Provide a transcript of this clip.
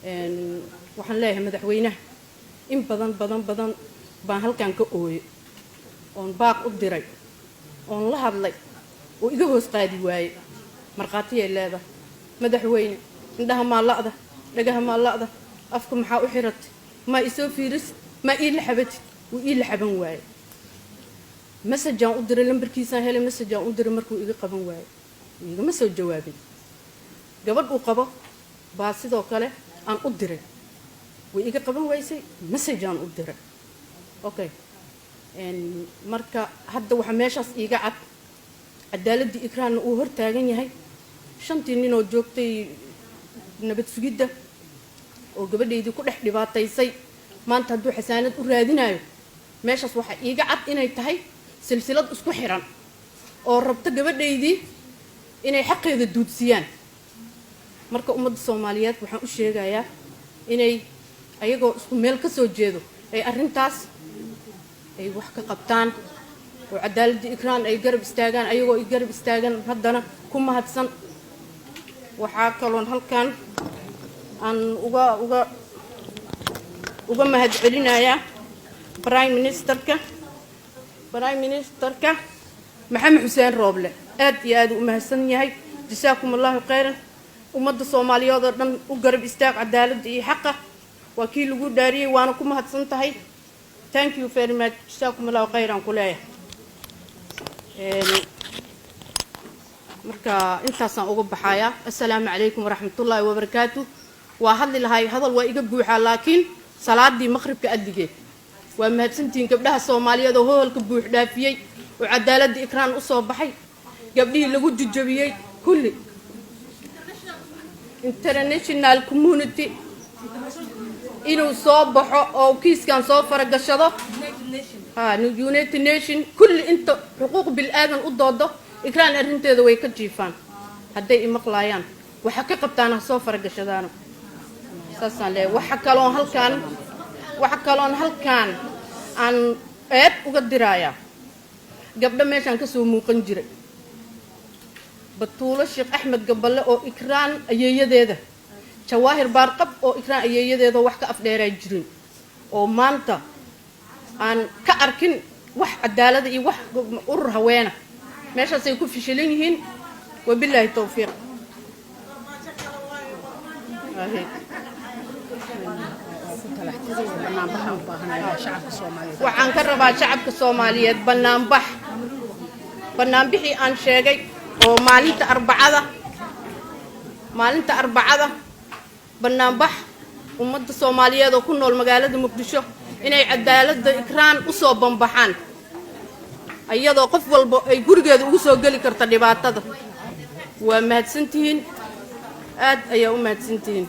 waxaan leeyahay madaxweynaha in badan baan halkan ka ooyay oon baaq u diray oon la hadlay oo iga hoos qaadi waayey marqaatiyay leedahay madaxweyne indhaha maa la'da dhagaha maa la'da afka maxaa u xiratay ma isoo fiiris ma ii la xabatid wuu ii la xaban waayey masajaan u diray lambarkiisaan helay masajaan u diray markuu iga qaban waayey igama soo jawaabin gabadh uu qabo baa sidoo kale aan u diray way iga qaban waysay masajaan u diray okay marka hadda waxa meeshaas iiga cad cadaaladii ikraanna uu hor taagan yahay shantii nin oo joogtay nabad sugidda oo gabadhaydii ku dhex dhibaataysay maanta hadduu xasaanad u raadinayo meeshaas waxa iiga cad inay tahay silsilad isku xiran oo rabta gabadhaydii inay xaqeeda duudsiyaan marka ummadda Soomaaliyeed waxaan u sheegayaa inay ayagoo isku meel ka soo jeedo ay arrintaas ay wax ka qabtaan oo cadaaladii ikraan ay garab istaagaan ayagoo ay garab istaagan haddana ku mahadsan waxaa kaloon halkan aan uga mahad celinayaa prime ministerka maxamed xuseen rooble aad iyo aad u mahadsan yahay jazaakum allahu khayran ummadda Soomaaliyeed oo dhan u garab istaag cadaaladda iyo xaqa waa kii lagu dhaariyay waana ku mahadsan tahay thank you very much jazaakum allahu khayran kuleeyahay marka intaasaan uga baxayaa assalaamu calaykum waraxmatullaahi wabarakaatuh waa hadli lahay hadal waa iga buuxaa laakiin salaadii maqribka adigeed waa mahadsantiin gabdhaha Soomaaliyeed oo hoolka buux dhaafiyay oo cadaaladda ikraan u soo baxay gabdhihii lagu jujabiyay kulli international community inuu soo baxo oo kiiskan soo faragashado United Nation kulli inta xuquuq bil aadan u doodo ikraan arrinteeda way ka jiifaan hadday imaqlaayaan waxa ka qabtaan soo faragashadaan saasaan leeyahay waxa kaloon halkaan aan eed uga diraaya gabdha meeshan ka soo muuqan jiray batuulo Sheekh Axmed Gaballe oo ikraan ayeeyadeeda jawaahir baarqab oo ikraan ayeeyadeeda wax ka afdheeray jirin oo maanta aan ka arkin wax cadaalad iyo wax urur haweena meeshaas ay ku fishilin yihiin wabillahi tawfiiq waxaan ka rabaa shacabka Soomaaliyeed banaanbixii aan sheegay oo maalinta arbacada banaanbax ummadda Soomaaliyeed oo ku nool magaalada Muqdisho inay cadaaladda ikraan u soo banbaxaan ayadoo qof walba ay gurigeeda ugu soo gali karta dhibaatada waa mahadsantihiin aad ayaa u mahadsantihiin